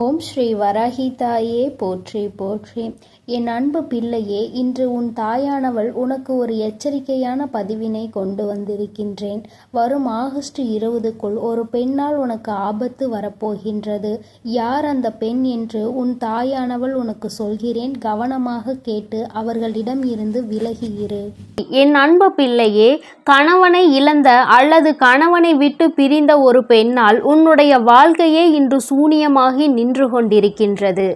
ஓம் ஸ்ரீ வராகி தாயே போற்றி போற்றி. என் அன்பு பிள்ளையே, இன்று உன் தாயானவள் உனக்கு ஒரு எச்சரிக்கையான பதிவினை கொண்டு வந்திருக்கின்றேன். வரும் ஆகஸ்ட் 20க்குள் ஒரு பெண்ணால் உனக்கு ஆபத்து வரப்போகின்றது. யார் அந்த பெண் என்று உன் தாயானவள் உனக்கு சொல்கிறேன். கவனமாக கேட்டு அவர்களிடம் இருந்து விலகி இரு. என் அன்பு பிள்ளையே, கணவனை இழந்த அல்லது கணவனை விட்டு பிரிந்த ஒரு பெண்ணால் உன்னுடைய வாழ்க்கையே இன்று சூனியமாகி நின்று கொண்டிருக்கின்றது.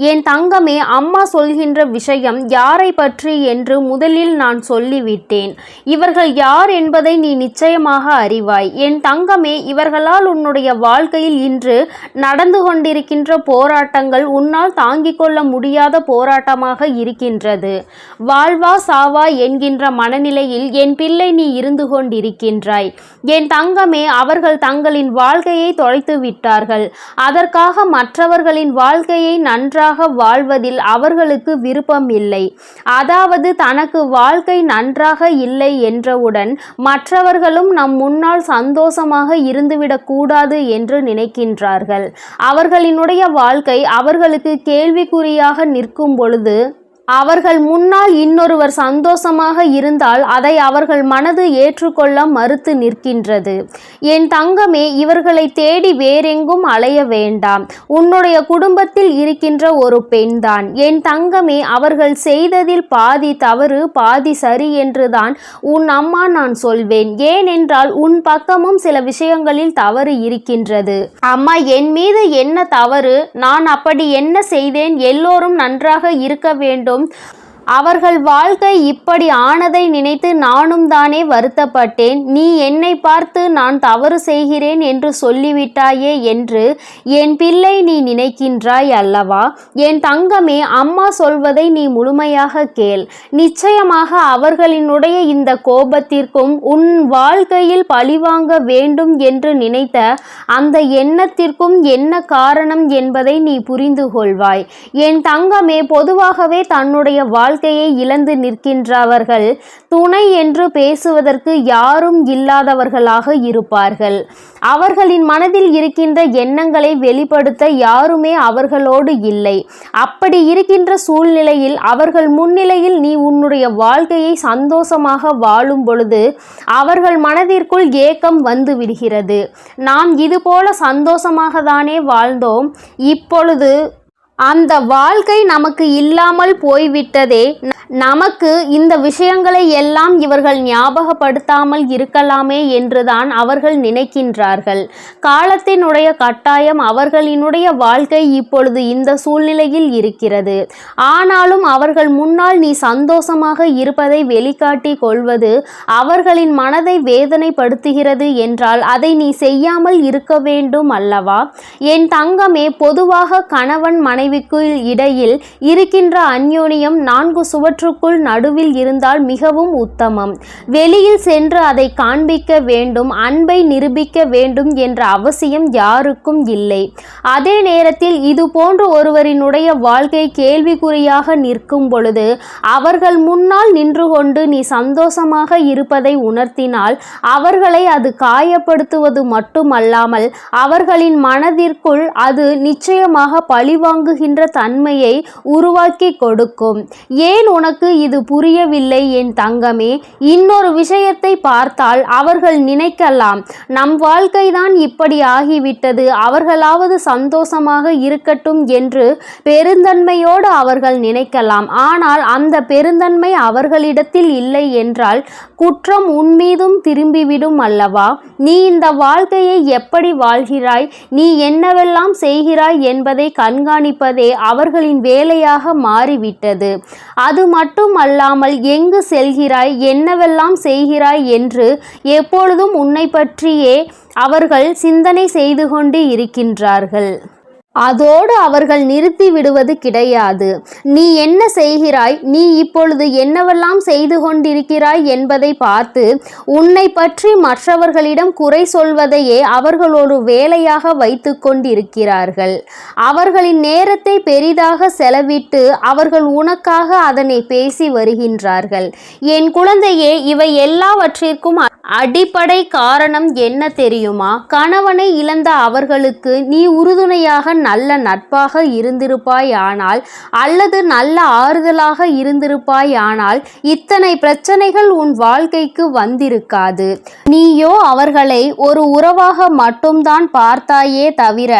என் தங்கமே, அம்மா சொல்கின்ற விஷயம் யாரை பற்றி என்று முதலில் நான் சொல்லிவிட்டேன். இவர்கள் யார் என்பதை நீ நிச்சயமாக அறிவாய். என் தங்கமே, இவர்களால் உன்னுடைய வாழ்க்கையில் இன்று நடந்து கொண்டிருக்கின்ற போராட்டங்கள் உன்னால் தாங்கிக் கொள்ள முடியாத போராட்டமாக இருக்கின்றது. வாழ்வா சாவா என்கின்ற மனநிலையில் என் பிள்ளை நீ இருந்து கொண்டிருக்கின்றாய். என் தங்கமே, அவர்கள் தங்களின் வாழ்க்கையை தொலைத்து விட்டார்கள். அதற்காக மற்றவர்களின் வாழ்க்கையை நன்றாக வாழ்வதில் அவர்களுக்கு விருப்பம் இல்லை. அதாவது தனக்கு வாழ்க்கை நன்றாக இல்லை என்றவுடன் மற்றவர்களும் நம் முன்னால் சந்தோஷமாக இருந்துவிடக் கூடாது என்று நினைக்கின்றார்கள். அவர்களினுடைய வாழ்க்கை அவர்களுக்கு கேள்விக்குறியாக நிற்கும் பொழுது அவர்கள் முன்னால் இன்னொருவர் சந்தோஷமாக இருந்தால் அதை அவர்கள் மனது ஏற்றுக்கொள்ள மறுத்து நிற்கின்றது. என் தங்கமே, இவர்களை தேடி வேறெங்கும் அலைய வேண்டாம். உன்னுடைய குடும்பத்தில் இருக்கின்ற ஒரு பெண்தான். என் தங்கமே, அவர்கள் செய்ததில் பாதி தவறு பாதி சரி என்றுதான் உன் அம்மா நான் சொல்வேன். ஏனென்றால் உன் பக்கமும் சில விஷயங்களில் தவறு இருக்கின்றது. அம்மா, என் மீது என்ன தவறு? நான் அப்படி என்ன செய்தேன்? எல்லோரும் நன்றாக இருக்க வேண்டும். அவர்கள் வாழ்க்கை இப்படி ஆனதை நினைத்து நானும் தானே வருத்தப்பட்டேன். நீ என்னை பார்த்து நான் தவறு செய்கிறேன் என்று சொல்லிவிட்டாயே என்று என் பிள்ளை நீ நினைக்கின்றாய் அல்லவா? என் தங்கமே, அம்மா சொல்வதை நீ முழுமையாக கேள். நிச்சயமாக அவர்களினுடைய இந்த கோபத்திற்கும் உன் வாழ்க்கையில் பழிவாங்க வேண்டும் என்று நினைத்த அந்த எண்ணத்திற்கும் என்ன காரணம் என்பதை நீ புரிந்து கொள்வாய். என் தங்கமே, பொதுவாகவே தன்னுடைய வாழ்க்கையை இழந்து நிற்கின்றவர்கள் துணை என்று பேசுவதற்கு யாரும் இல்லாதவர்களாக இருப்பார்கள். அவர்களின் மனதில் இருக்கின்ற எண்ணங்களை வெளிப்படுத்த யாருமே அவர்களோடு இல்லை. அப்படி இருக்கின்ற சூழ்நிலையில் அவர்கள் முன்னிலையில் நீ உன்னுடைய வாழ்க்கையை சந்தோஷமாக வாழும் பொழுது அவர்கள் மனதிற்குள் ஏக்கம் வந்து விடுகிறது. நாம் இதுபோல சந்தோஷமாக தானே வாழ்ந்தோம், இப்பொழுது அந்த வாழ்க்கை நமக்கு இல்லாமல் போய்விட்டதே. நமக்கு இந்த விஷயங்களை எல்லாம் இவர்கள் ஞாபகப்படுத்தாமல் இருக்கலாமே என்றுதான் அவர்கள் நினைக்கின்றார்கள். காலத்தினுடைய கட்டாயம் அவர்களினுடைய வாழ்க்கை இப்பொழுது இந்த சூழ்நிலையில் இருக்கிறது. ஆனாலும் அவர்கள் முன்னால் நீ சந்தோஷமாக இருப்பதை வெளிக்காட்டி கொள்வது அவர்களின் மனதை வேதனைப்படுத்துகிறது என்றால் அதை நீ செய்யாமல் இருக்க வேண்டும் அல்லவா? என் தங்கமே, பொதுவாக கணவன் மனைவிக்கு இடையில் இருக்கின்ற அந்யோன்யம் 4 சுவற்றுக்குள் நடுவில் இருந்தால் மிகவும் உத்தமம். வெளியில் சென்று அதை காண்பிக்க வேண்டும், அன்பை நிரூபிக்க வேண்டும் என்ற அவசியம் யாருக்கும் இல்லை. அதே நேரத்தில் இது போன்ற ஒருவரினுடைய வாழ்க்கை கேள்விக்குறியாக நிற்கும் பொழுது அவர்கள் முன்னால் நின்று கொண்டு நீ சந்தோஷமாக இருப்பதை உணர்த்தினால் அவர்களை அது காயப்படுத்துவது மட்டுமல்லாமல் அவர்களின் மனதிற்குள் அது நிச்சயமாக பழிவாங்கு தன்மையை உருவாக்கி கொடுக்கும். ஏன் உனக்கு இது புரியவில்லை என் தங்கமே? இன்னொரு விஷயத்தை பார்த்தால் அவர்கள் நினைக்கலாம், நம் வாழ்க்கைதான் இப்படி ஆகிவிட்டது, அவர்களாவது சந்தோஷமாக இருக்கட்டும் என்று பெருந்தன்மையோடு அவர்கள் நினைக்கலாம். ஆனால் அந்த பெருந்தன்மை அவர்களிடத்தில் இல்லை என்றால் குற்றம் உன்மீதும் திரும்பிவிடும் அல்லவா? நீ இந்த வாழ்க்கையை எப்படி வாழ்கிறாய், நீ என்னவெல்லாம் செய்கிறாய் என்பதை கண்காணிப்பதே அவர்களின் வேலையாக மாறிவிட்டது. அது மட்டும் அல்லாமல் எங்கு செல்கிறாய், என்னவெல்லாம் செய்கிறாய் என்று எப்பொழுதும் உன்னை பற்றியே அவர்கள் சிந்தனை செய்து கொண்டு இருக்கின்றார்கள். அதோடு அவர்கள் நிறுத்தி விடுவது கிடையாது. நீ என்ன செய்கிறாய், நீ இப்பொழுது என்னவெல்லாம் செய்து கொண்டிருக்கிறாய் என்பதை பார்த்து உன்னை பற்றி மற்றவர்களிடம் குறை சொல்வதையே அவர்கள் ஒரு வேலையாக வைத்து கொண்டிருக்கிறார்கள். அவர்களின் நேரத்தை பெரிதாக செலவிட்டு அவர்கள் உனக்காக அதனை பேசி வருகின்றார்கள். என் குழந்தையே, இவை எல்லாவற்றிற்கும் அடிப்படை காரணம் என்ன தெரியுமா? கணவனை இழந்த அவர்களுக்கு நீ உறுதுணையாக நல்ல நட்பாக இருந்திருப்பாய் ஆனால், அல்லது நல்ல ஆறுதலாக இருந்திருப்பாய் ஆனால், இத்தனை பிரச்சனைகள் உன் வாழ்க்கைக்கு வந்திருக்காது. நீயோ அவர்களை ஒரு உறவாக மட்டும்தான் பார்த்தாயே தவிர,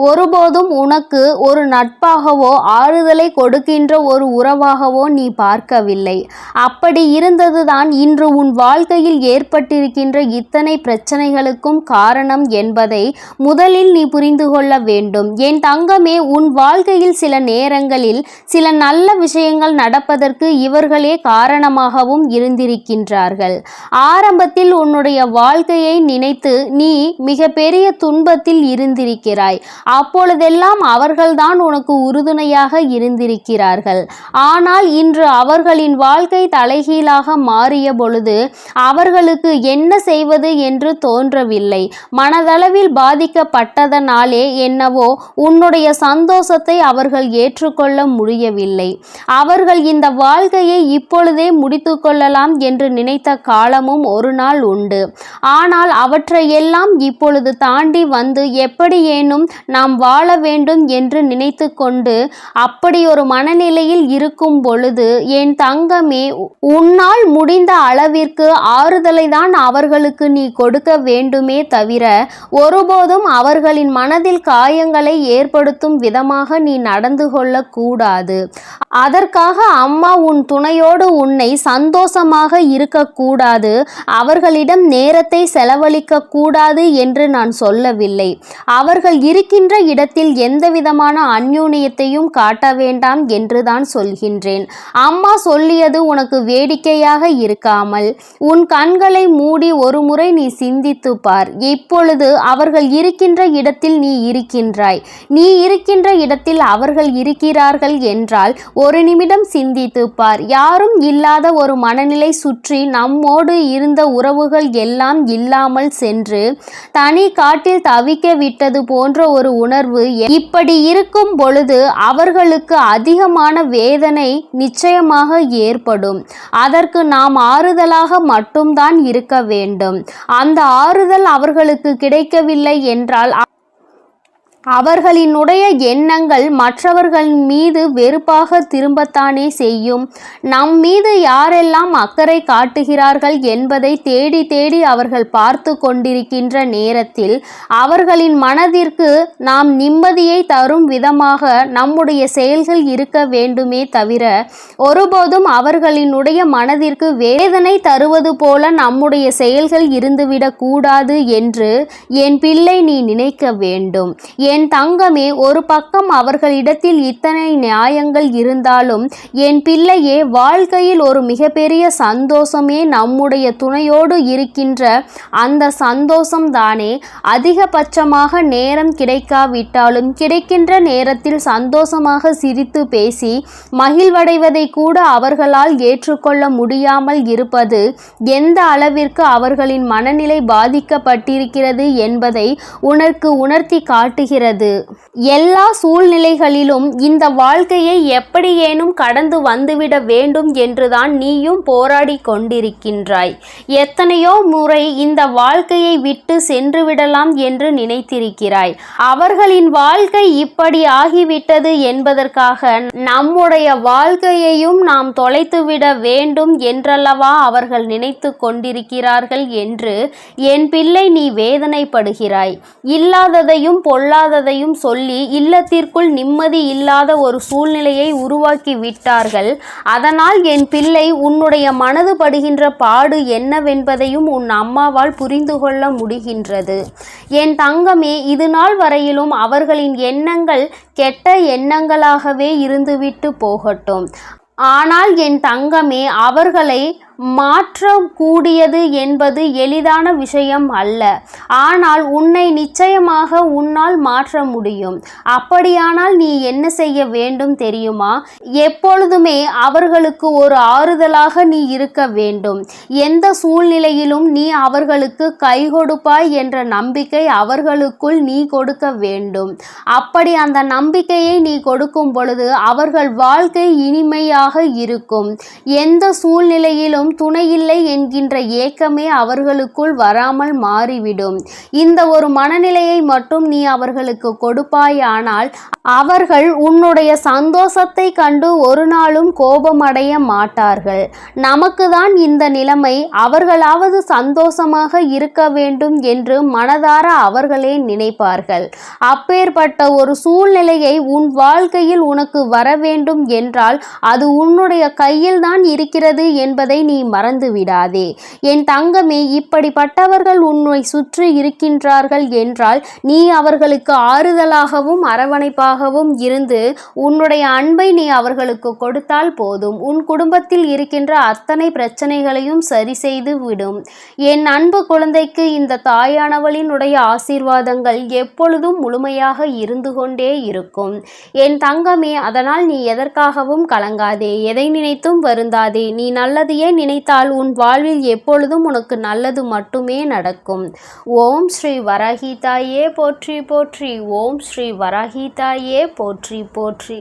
ஒருபோதும் உனக்கு ஒரு நட்பாகவோ ஆறுதலை கொடுக்கின்ற ஒரு உறவாகவோ நீ பார்க்கவில்லை. அப்படி இருந்ததுதான் இன்று உன் வாழ்க்கையில் ஏற்பட்டிருக்கின்ற இத்தனை பிரச்சனைகளுக்கும் காரணம் என்பதை முதலில் நீ புரிந்து கொள்ள வேண்டும். என் தங்கமே, உன் வாழ்க்கையில் சில நேரங்களில் சில நல்ல விஷயங்கள் நடப்பதற்கு இவர்களே காரணமாகவும் இருந்திருக்கின்றார்கள். ஆரம்பத்தில் உன்னுடைய வாழ்க்கையை நினைத்து நீ மிக பெரிய துன்பத்தில் இருந்திருக்கிறாய். அப்பொழுதெல்லாம் அவர்கள்தான் உனக்கு உறுதுணையாக இருந்திருக்கிறார்கள். ஆனால் இன்று அவர்களின் வாழ்க்கை தலைகீழாக மாறிய பொழுது அவர்களுக்கு என்ன செய்வது என்று தோன்றவில்லை. மனதளவில் பாதிக்கப்பட்டதனாலே என்னவோ உன்னுடைய சந்தோஷத்தை அவர்கள் ஏற்றுக்கொள்ள முடியவில்லை. அவர்கள் இந்த வாழ்க்கையை இப்பொழுதே முடித்து கொள்ளலாம் என்று நினைத்த காலமும் ஒரு நாள் உண்டு. ஆனால் அவற்றையெல்லாம் இப்பொழுது தாண்டி வந்து எப்படியேனும் நாம் வாழ வேண்டும் என்று நினைத்து கொண்டு அப்படி ஒரு மனநிலையில் இருக்கும் பொழுது, என் தங்கமே, உன்னால் முடிந்த அளவிற்கு ஆறுதலை தான் அவர்களுக்கு நீ கொடுக்க வேண்டுமே தவிர, ஒருபோதும் அவர்களின் மனதில் காயங்களை ஏற்படுத்தும் விதமாக நீ நடந்து கொள்ளக்கூடாது. அதற்காக அம்மா உன் துணையோடு உன்னை சந்தோஷமாக இருக்கக்கூடாது, அவர்களிடம் நேரத்தை செலவழிக்க கூடாது என்று நான் சொல்லவில்லை. அவர்கள் இருக்கின்ற இடத்தில் எந்தவிதமான அந்யோன்யத்தையும் காட்ட வேண்டாம் என்று தான் சொல்கின்றேன். அம்மா சொல்லியது உனக்கு வேடிக்கையாக இருக்காமல் உன் கண்களை மூடி ஒரு முறை நீ சிந்தித்து பார். இப்பொழுது அவர்கள் இருக்கின்ற இடத்தில் நீ இருக்கின்றாய். நீ இருக்கின்ற இடத்தில் அவர்கள் இருக்கிறார்கள் என்றால் ஒரு நிமிடம் சிந்தித்து பார். யாரும் இல்லாத ஒரு மனநிலை சுற்றி நம்மோடு இருந்த உறவுகள் எல்லாம் இல்லாமல் சென்று தனி காட்டில் தவிக்க விட்டது போன்ற ஒரு உணர்வு. இப்படி இருக்கும் பொழுது அவர்களுக்கு அதிகமான வேதனை நிச்சயமாக ஏற்படும். அதற்கு நாம் ஆறுதலாக மட்டும்தான் இருக்க வேண்டும். அந்த ஆறுதல் அவர்களுக்கு கிடைக்கவில்லை என்றால் அவர்களினுடைய எண்ணங்கள் மற்றவர்கள் மீது வெறுப்பாக திரும்பத்தானே செய்யும். நம் மீது யாரெல்லாம் அக்கறை காட்டுகிறார்கள் என்பதை தேடி தேடி அவர்கள் பார்த்து கொண்டிருக்கின்ற நேரத்தில் அவர்களின் மனதிற்கு நாம் நிம்மதியை தரும் விதமாக நம்முடைய செயல்கள் இருக்க வேண்டுமே தவிர, ஒருபோதும் அவர்களினுடைய மனதிற்கு வேதனை தருவது போல நம்முடைய செயல்கள் இருந்துவிடக் கூடாது என்று என் பிள்ளை நீ நினைக்க வேண்டும். என் தங்கமே, ஒரு பக்கம் அவர்களிடத்தில் இத்தனை நியாயங்கள் இருந்தாலும் என் பிள்ளையே, வாழ்க்கையில் ஒரு மிகப்பெரிய சந்தோஷமே நம்முடைய துணையோடு இருக்கின்ற அந்த சந்தோஷம்தானே. அதிகபட்சமாக நேரம் கிடைக்காவிட்டாலும் கிடைக்கின்ற நேரத்தில் சந்தோஷமாக சிரித்து பேசி மகிழ்வடைவதை கூட அவர்களால் ஏற்றுக்கொள்ள முடியாமல் இருப்பது எந்த அளவிற்கு அவர்களின் மனநிலை பாதிக்கப்பட்டிருக்கிறது என்பதை உனக்கு உணர்த்தி காட்டுகிறது. எல்லா சூழ்நிலைகளிலும் இந்த வாழ்க்கையை எப்படியேனும் கடந்து வந்துவிட வேண்டும் என்றுதான் நீயும் போராடி கொண்டிருக்கின்றாய். எத்தனையோ முறை இந்த வாழ்க்கையை விட்டு சென்று விடலாம் என்று நினைத்திருக்கிறாய். அவர்களின் வாழ்க்கை இப்படி ஆகிவிட்டது என்பதற்காக நம்முடைய வாழ்க்கையையும் நாம் தொலைத்துவிட வேண்டும் என்றல்லவா அவர்கள் நினைத்து கொண்டிருக்கிறார்கள் என்று என் பிள்ளை நீ வேதனைப்படுகிறாய். இல்லாததையும் பொல்லாததையும் சொல்லி இல்லத்திற்குள் நிம்மதி இல்லாத ஒரு சூழ்நிலையை உருவாக்கி விட்டார்கள். அதனால் என் பிள்ளை, உன்னுடைய மனது படுகின்ற பாடு என்னவென்பதையும் உன் அம்மாவால் புரிந்து கொள்ள முடிகின்றது. என் தங்கமே, இது நாள் வரையிலும் அவர்களின் எண்ணங்கள் கெட்ட எண்ணங்களாகவே இருந்துவிட்டு போகட்டும். ஆனால் என் தங்கமே, அவர்களை மாற்றக்கூடியது என்பது எளிதான விஷயம் அல்ல. ஆனால் உன்னை நிச்சயமாக உன்னால் மாற்ற முடியும். அப்படியானால் நீ என்ன செய்ய வேண்டும் தெரியுமா? எப்பொழுதுமே அவர்களுக்கு ஒரு ஆறுதலாக நீ இருக்க வேண்டும். எந்த சூழ்நிலையிலும் நீ அவர்களுக்கு கை கொடுப்பாய் என்ற நம்பிக்கை அவர்களுக்குள் நீ கொடுக்க வேண்டும். அப்படி அந்த நம்பிக்கையை நீ கொடுக்கும் பொழுது அவர்கள் வாழ்க்கை இனிமையாக இருக்கும். எந்த சூழ்நிலையிலும் யாரும் துணையில்லை என்கின்ற ஏக்கமே அவர்களுக்குள் வராமல் மாறிவிடும். இந்த ஒரு மனநிலையை மட்டும் நீ அவர்களுக்கு கொடுப்பாயானால் அவர்கள் உன்னுடைய சந்தோஷத்தை கண்டு ஒரு நாளும் கோபமடைய மாட்டார்கள். நமக்கு தான் இந்த நிலைமை, அவர்களாவது சந்தோஷமாக இருக்க வேண்டும் என்று மனதார அவர்களே நினைப்பார்கள். அப்பேற்பட்ட ஒரு சூழ்நிலையை உன் வாழ்க்கையில் உனக்கு வர வேண்டும் என்றால் அது உன்னுடைய கையில் தான் இருக்கிறது என்பதை நீ மறந்து விடாதே. என் தங்கமே, இப்படிப்பட்டவர்கள் உன்னை சுற்றி இருக்கின்றார்கள் என்றால் நீ அவர்களுக்கு ஆறுதலாகவும் அரவணைப்பாகவும் இருந்து உன்னுடைய அன்பை நீ அவர்களுக்கு கொடுத்தால் போதும். உன் குடும்பத்தில் இருக்கின்ற அத்தனை பிரச்சனைகளையும் சரி செய்து விடும். என் அன்பு குழந்தைக்கு இந்த தாயானவளினுடைய ஆசீர்வாதங்கள் எப்பொழுதும் முழுமையாக இருந்து கொண்டே இருக்கும். என் தங்கமே, அதனால் நீ எதற்காகவும் கலங்காதே, எதை நினைத்தும் வருந்தாதே. நீ நல்லதையே நினைத்தால் உன் வாழ்வில் எப்பொழுதும் உனக்கு நல்லது மட்டுமே நடக்கும். ஓம் ஸ்ரீ வராகி தாயே போற்றி போற்றி. ஓம் ஸ்ரீ வராகி தாயே போற்றி போற்றி.